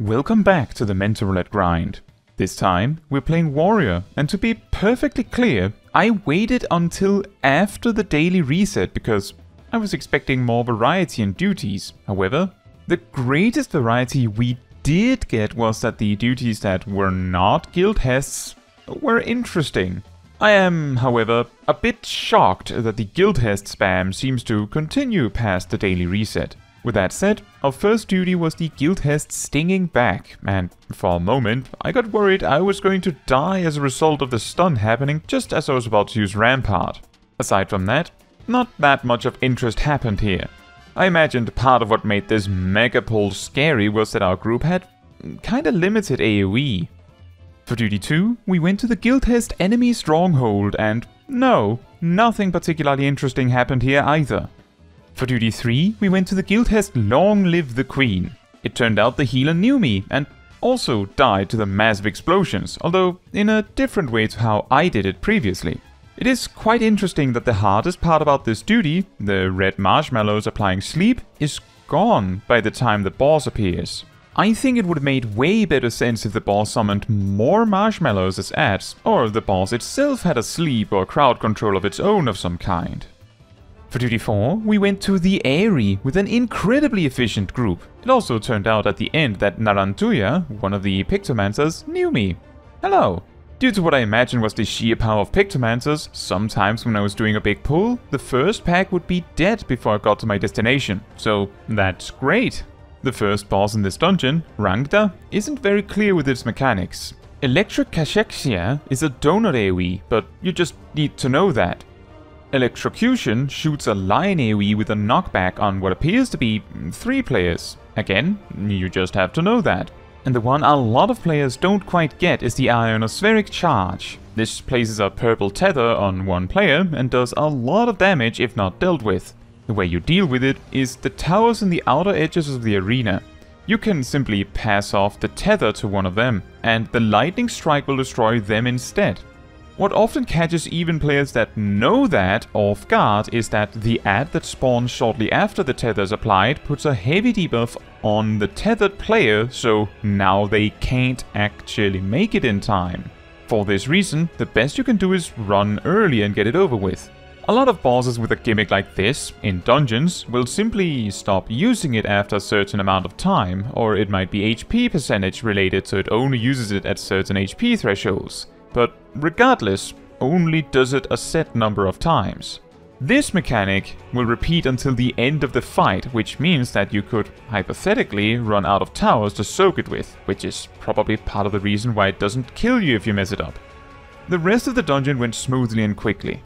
Welcome back to the Mentor Roulette grind. This time, we're playing Warrior, and to be perfectly clear, I waited until after the daily reset because I was expecting more variety in duties. However, the greatest variety we did get was that the duties that were not guild hests were interesting. I am, however, a bit shocked that the guild hest spam seems to continue past the daily reset. With that said, our first duty was the guild hest stinging back, and for a moment I got worried I was going to die as a result of the stun happening just as I was about to use Rampart. Aside from that, not that much of interest happened here. I imagined part of what made this mega pull scary was that our group had kinda limited AoE. For duty 2, we went to the guild hest enemy stronghold, and no, nothing particularly interesting happened here either. For duty 3, we went to the guild hest Long Live the Queen. It turned out the healer knew me, and also died to the massive explosions, although in a different way to how I did it previously. It is quite interesting that the hardest part about this duty, the red marshmallows applying sleep, is gone by the time the boss appears. I think it would have made way better sense if the boss summoned more marshmallows as adds, or the boss itself had a sleep or crowd control of its own of some kind. For duty 4, we went to the Aery with an incredibly efficient group. It also turned out at the end that Narantuya, one of the Pictomancers, knew me. Hello! Due to what I imagine was the sheer power of Pictomancers, sometimes when I was doing a big pull, the first pack would be dead before I got to my destination, so that's great. The first boss in this dungeon, Rangda, isn't very clear with its mechanics. Electric Cachexia is a donut AoE, but you just need to know that. Electrocution shoots a line AoE with a knockback on what appears to be 3 players. Again, you just have to know that. And the one a lot of players don't quite get is the Ionospheric Charge. This places a purple tether on one player and does a lot of damage if not dealt with. The way you deal with it is the towers in the outer edges of the arena. You can simply pass off the tether to one of them, and the lightning strike will destroy them instead. What often catches even players that know that off guard is that the ad that spawns shortly after the tether is applied puts a heavy debuff on the tethered player, so now they can't actually make it in time. For this reason, the best you can do is run early and get it over with. A lot of bosses with a gimmick like this, in dungeons, will simply stop using it after a certain amount of time, or it might be HP percentage related so it only uses it at certain HP thresholds. But regardless, only does it a set number of times. This mechanic will repeat until the end of the fight, which means that you could, hypothetically, run out of towers to soak it with, which is probably part of the reason why it doesn't kill you if you mess it up. The rest of the dungeon went smoothly and quickly.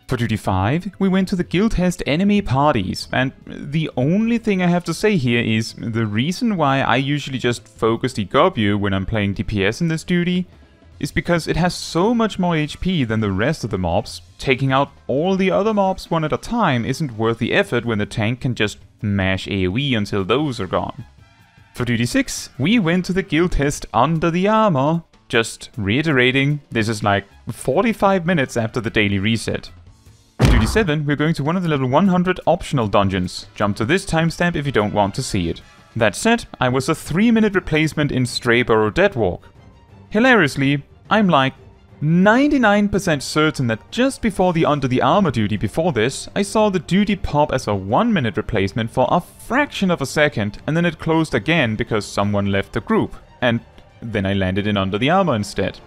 For duty 5, we went to the guild hest enemy parties, and the only thing I have to say here is the reason why I usually just focus the Gobu when I'm playing DPS in this duty is because it has so much more HP than the rest of the mobs. Taking out all the other mobs one at a time isn't worth the effort when the tank can just mash AoE until those are gone. For duty 6, we went to the guild hest Under the Armor. Just reiterating, this is like 45 minutes after the daily reset. For duty 7, we're going to one of the level 100 optional dungeons. Jump to this timestamp if you don't want to see it. That said, I was a 3-minute replacement in Strayborough Deadwalk. Hilariously, I'm like 99% certain that just before the Under the Armor duty before this, I saw the duty pop as a 1-minute replacement for a fraction of a second, and then it closed again because someone left the group, and then I landed in Under the Armor instead.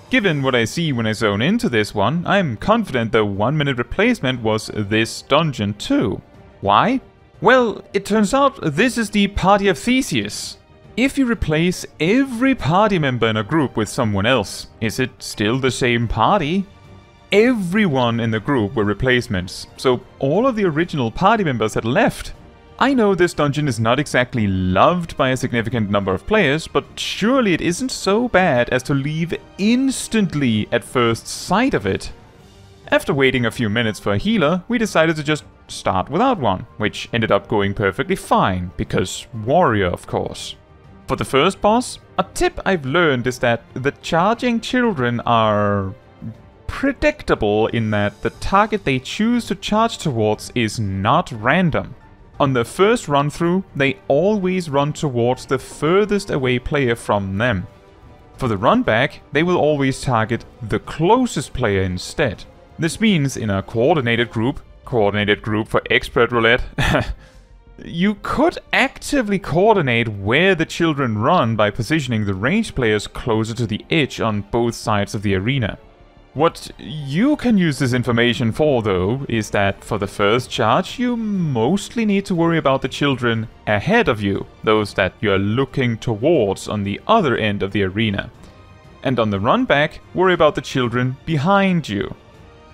Given what I see when I zone into this one, I'm confident the 1-minute replacement was this dungeon too. Why? Well, it turns out this is the Party of Theseus. If you replace every party member in a group with someone else, is it still the same party? Everyone in the group were replacements, so all of the original party members had left. I know this dungeon is not exactly loved by a significant number of players, but surely it isn't so bad as to leave instantly at first sight of it. After waiting a few minutes for a healer, we decided to just start without one, which ended up going perfectly fine, because Warrior of course. For the first boss, a tip I've learned is that the charging children are predictable in that the target they choose to charge towards is not random. On their first run through, they always run towards the furthest away player from them. For the run back, they will always target the closest player instead. This means in a coordinated group for expert roulette, you could actively coordinate where the children run by positioning the ranged players closer to the edge on both sides of the arena. What you can use this information for, though, is that for the first charge you mostly need to worry about the children ahead of you, those that you're looking towards on the other end of the arena. And on the run back, worry about the children behind you.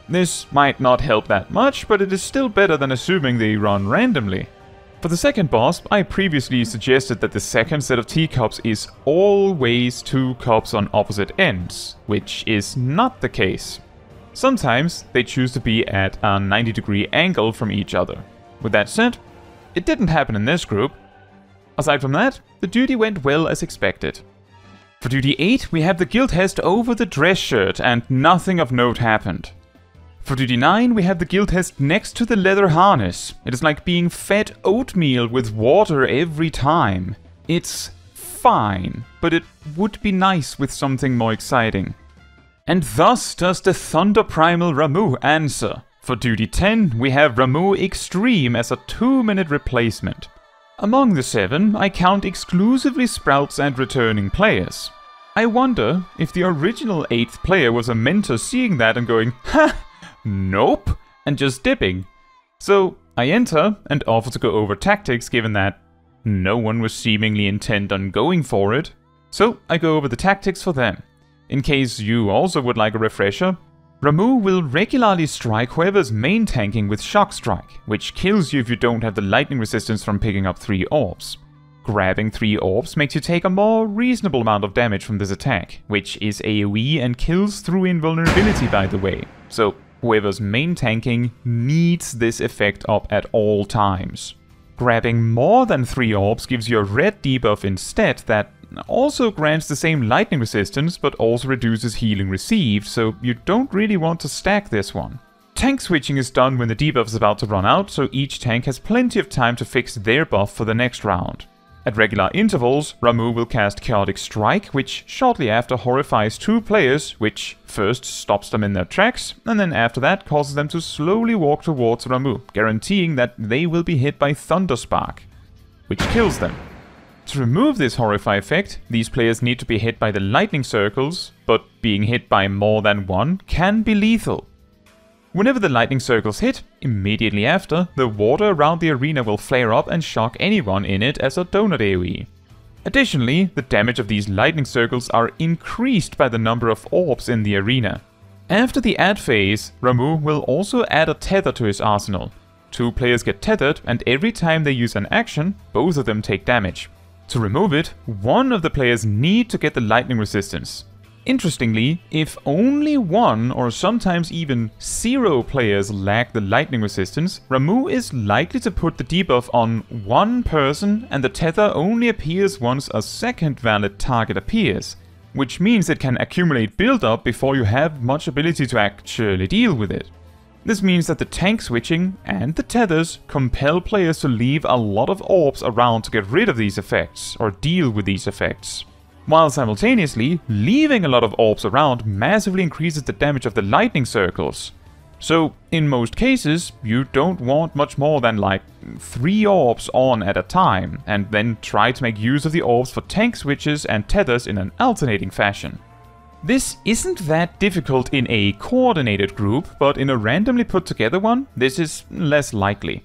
This might not help that much, but it is still better than assuming they run randomly. For the second boss, I previously suggested that the second set of teacups is always 2 cups on opposite ends, which is not the case. Sometimes they choose to be at a 90-degree angle from each other. With that said, it didn't happen in this group. Aside from that, the duty went well as expected. For duty 8, we have the guild hest over the dress shirt and nothing of note happened. For duty 9, we have the guild hest next to the leather harness. It is like being fed oatmeal with water every time. It's fine, but it would be nice with something more exciting. And thus does the Thunder Primal Ramuh answer. For duty 10, we have Ramuh Extreme as a 2-minute replacement. Among the 7, I count exclusively sprouts and returning players. I wonder if the original 8th player was a mentor seeing that and going, "Ha! Nope," and just dipping. So I enter and offer to go over tactics, given that no one was seemingly intent on going for it. So I go over the tactics for them. In case you also would like a refresher, Ramuh will regularly strike whoever's main tanking with Shock Strike, which kills you if you don't have the lightning resistance from picking up 3 orbs. Grabbing 3 orbs makes you take a more reasonable amount of damage from this attack, which is AoE and kills through invulnerability, by the way. So whoever's main tanking needs this effect up at all times. Grabbing more than 3 orbs gives you a red debuff instead that also grants the same lightning resistance but also reduces healing received, so you don't really want to stack this one. Tank switching is done when the debuff is about to run out, so each tank has plenty of time to fix their buff for the next round. At regular intervals, Ramuh will cast Chaotic Strike, which shortly after horrifies 2 players, which first stops them in their tracks, and then after that causes them to slowly walk towards Ramuh, guaranteeing that they will be hit by Thunder Spark, which kills them. To remove this Horrify effect, these players need to be hit by the lightning circles, but being hit by more than one can be lethal. Whenever the lightning circles hit, immediately after, the water around the arena will flare up and shock anyone in it as a donut AoE. Additionally, the damage of these lightning circles are increased by the number of orbs in the arena. After the add phase, Ramuh will also add a tether to his arsenal. 2 players get tethered, and every time they use an action, both of them take damage. To remove it, one of the players need to get the lightning resistance. Interestingly, if only 1 or sometimes even 0 players lack the lightning resistance, Ramuh is likely to put the debuff on 1 person, and the tether only appears once a second valid target appears, which means it can accumulate build-up before you have much ability to actually deal with it. This means that the tank switching and the tethers compel players to leave a lot of orbs around to get rid of these effects, or deal with these effects. While simultaneously, leaving a lot of orbs around massively increases the damage of the lightning circles. So, in most cases, you don't want much more than like 3 orbs on at a time, and then try to make use of the orbs for tank switches and tethers in an alternating fashion. This isn't that difficult in a coordinated group, but in a randomly put together one, this is less likely.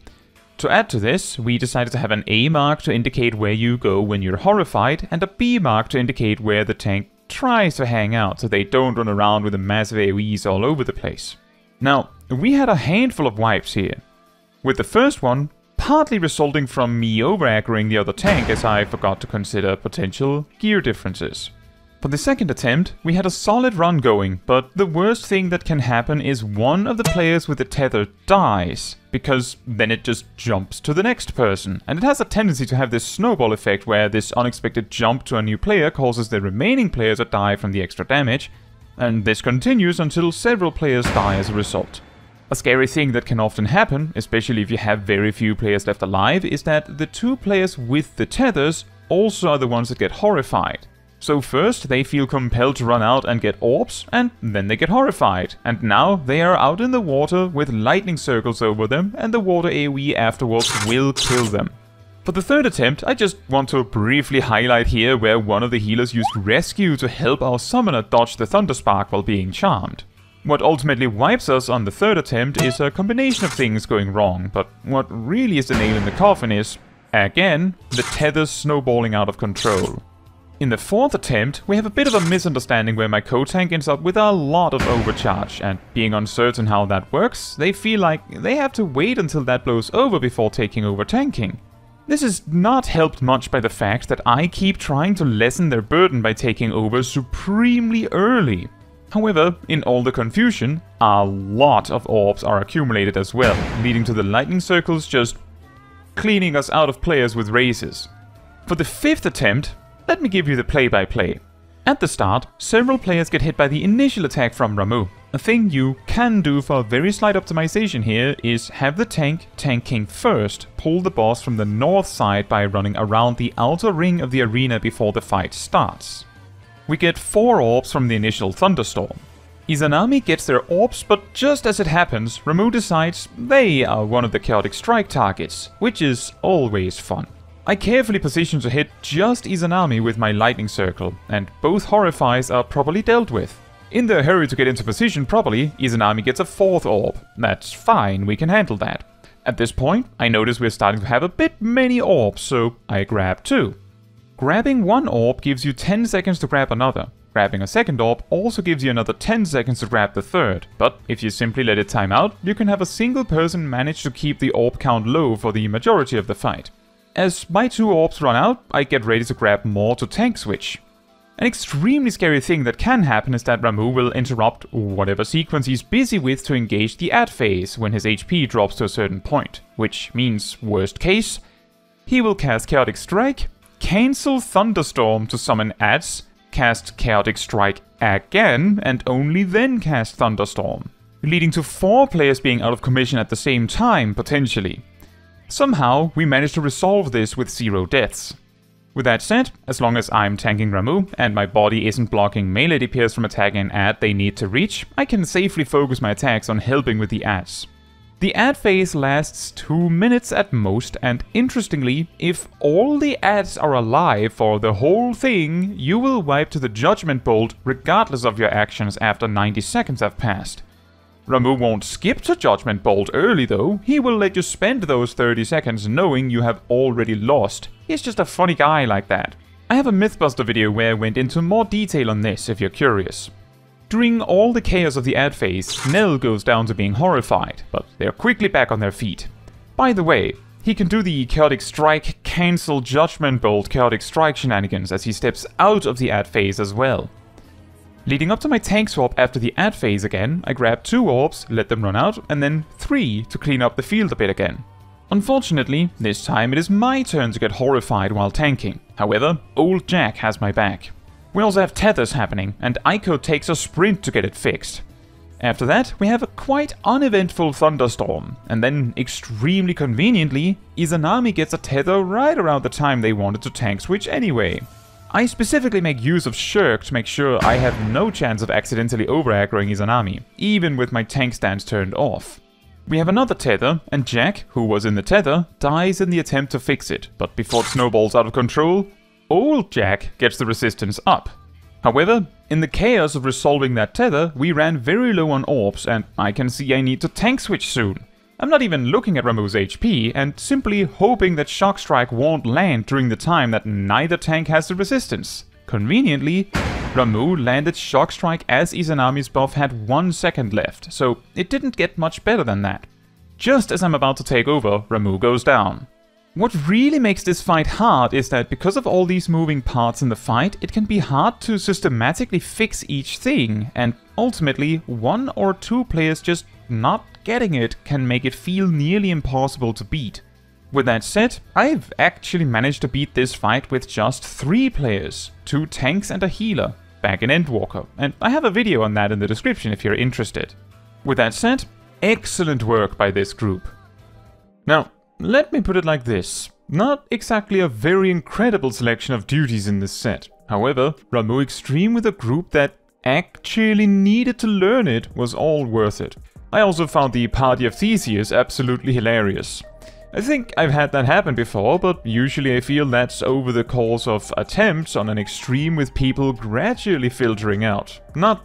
To add to this, we decided to have an A mark to indicate where you go when you're horrified, and a B mark to indicate where the tank tries to hang out, so they don't run around with a massive AoEs all over the place. Now, we had a handful of wipes here, with the first one partly resulting from me over-aggroing the other tank as I forgot to consider potential gear differences. For the second attempt, we had a solid run going, but the worst thing that can happen is one of the players with the tether dies, because then it just jumps to the next person, and it has a tendency to have this snowball effect where this unexpected jump to a new player causes the remaining players to die from the extra damage, and this continues until several players die as a result. A scary thing that can often happen, especially if you have very few players left alive, is that the 2 players with the tethers also are the ones that get horrified. So first they feel compelled to run out and get orbs, and then they get horrified. And now they are out in the water with lightning circles over them, and the water AoE afterwards will kill them. For the 3rd attempt, I just want to briefly highlight here where one of the healers used Rescue to help our summoner dodge the Thunderspark while being charmed. What ultimately wipes us on the 3rd attempt is a combination of things going wrong, but what really is the nail in the coffin is, again, the tethers snowballing out of control. In the 4th attempt, we have a bit of a misunderstanding where my co-tank ends up with a lot of overcharge, and being uncertain how that works, they feel like they have to wait until that blows over before taking over tanking. This is not helped much by the fact that I keep trying to lessen their burden by taking over supremely early. However, in all the confusion, a lot of orbs are accumulated as well, leading to the lightning circles just cleaning us out of players with raises. For the 5th attempt, let me give you the play-by-play. At the start, several players get hit by the initial attack from Ramuh. A thing you can do for a very slight optimization here is have the tanking first, pull the boss from the north side by running around the outer ring of the arena before the fight starts. We get 4 orbs from the initial thunderstorm. Izanami gets their orbs, but just as it happens, Ramuh decides they are one of the chaotic strike targets, which is always fun. I carefully position to hit just Izanami with my lightning circle, and both horrifies are properly dealt with. In their hurry to get into position properly, Izanami gets a 4th orb. That's fine, we can handle that. At this point, I notice we're starting to have a bit many orbs, so I grab 2. Grabbing 1 orb gives you 10 seconds to grab another. Grabbing a 2nd orb also gives you another 10 seconds to grab the 3rd, but if you simply let it time out, you can have a single person manage to keep the orb count low for the majority of the fight. As my 2 orbs run out, I get ready to grab more to tank switch. An extremely scary thing that can happen is that Ramuh will interrupt whatever sequence he's busy with to engage the add phase when his HP drops to a certain point, which means, worst case, he will cast Chaotic Strike, cancel Thunderstorm to summon adds, cast Chaotic Strike again, and only then cast Thunderstorm, leading to 4 players being out of commission at the same time, potentially. Somehow, we managed to resolve this with 0 deaths. With that said, as long as I'm tanking Ramuh, and my body isn't blocking melee DPS from attacking an ad they need to reach, I can safely focus my attacks on helping with the adds. The add phase lasts 2 minutes at most, and interestingly, if all the adds are alive for the whole thing, you will wipe to the Judgment Bolt regardless of your actions after 90 seconds have passed. Ramuh won't skip to Judgment Bolt early though, he will let you spend those 30 seconds knowing you have already lost. He's just a funny guy like that. I have a Mythbuster video where I went into more detail on this if you're curious. During all the chaos of the ad phase, Nell goes down to being horrified, but they're quickly back on their feet. By the way, he can do the Chaotic Strike cancel Judgment Bolt Chaotic Strike shenanigans as he steps out of the ad phase as well. Leading up to my tank swap after the ad phase again, I grab 2 orbs, let them run out, and then 3 to clean up the field a bit again. Unfortunately, this time it is my turn to get horrified while tanking. However, old Jack has my back. We also have tethers happening, and Aiko takes a sprint to get it fixed. After that, we have a quite uneventful thunderstorm, and then, extremely conveniently, Izanami gets a tether right around the time they wanted to tank switch anyway. I specifically make use of Shirk to make sure I have no chance of accidentally over-aggroing Izanami, even with my tank stance turned off. We have another tether, and Jack, who was in the tether, dies in the attempt to fix it, but before it snowballs out of control, old Jack gets the resistance up. However, in the chaos of resolving that tether, we ran very low on orbs, and I can see I need to tank switch soon. I'm not even looking at Ramuh's HP, and simply hoping that Shock Strike won't land during the time that neither tank has the resistance. Conveniently, Ramuh landed Shock Strike as Izanami's buff had 1 second left, so it didn't get much better than that. Just as I'm about to take over, Ramuh goes down. What really makes this fight hard is that because of all these moving parts in the fight, it can be hard to systematically fix each thing, and ultimately 1 or 2 players just not getting it can make it feel nearly impossible to beat. With that said, I've actually managed to beat this fight with just 3 players, 2 tanks and a healer, back in Endwalker, and I have a video on that in the description if you're interested. With that said, excellent work by this group. Now, let me put it like this. Not exactly a very incredible selection of duties in this set. However, Ramuh Extreme with a group that actually needed to learn it was all worth it. I also found the Party of Theseus absolutely hilarious. I think I've had that happen before, but usually I feel that's over the course of attempts on an extreme with people gradually filtering out. Not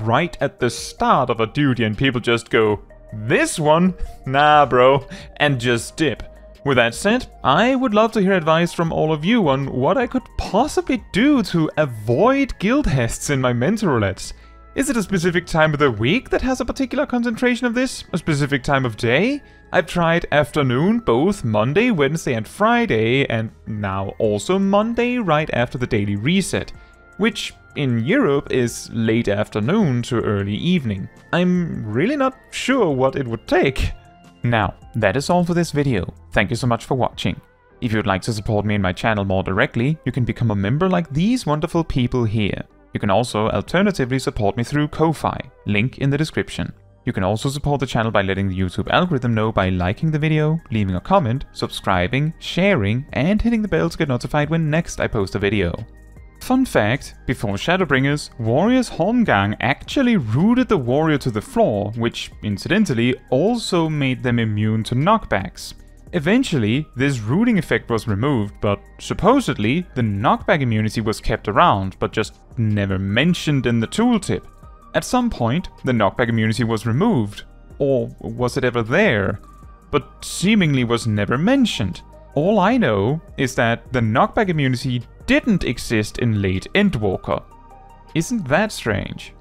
right at the start of a duty and people just go, "This one? Nah bro," and just dip. With that said, I would love to hear advice from all of you on what I could possibly do to avoid guild hests in my Mentor Roulettes. Is it a specific time of the week that has a particular concentration of this? A specific time of day? I've tried afternoon both Monday, Wednesday and Friday, and now also Monday right after the daily reset, which in Europe is late afternoon to early evening. I'm really not sure what it would take. Now, that is all for this video. Thank you so much for watching. If you would like to support me and my channel more directly, you can become a member like these wonderful people here. You can also alternatively support me through Ko-Fi, link in the description. You can also support the channel by letting the YouTube algorithm know by liking the video, leaving a comment, subscribing, sharing, and hitting the bell to get notified when next I post a video. Fun fact, before Shadowbringers, Warrior's Horngang actually rooted the warrior to the floor, which incidentally also made them immune to knockbacks. Eventually, this rooting effect was removed, but supposedly the knockback immunity was kept around, but just never mentioned in the tooltip. At some point, the knockback immunity was removed, or was it ever there? But seemingly was never mentioned. All I know is that the knockback immunity didn't exist in late Endwalker. Isn't that strange?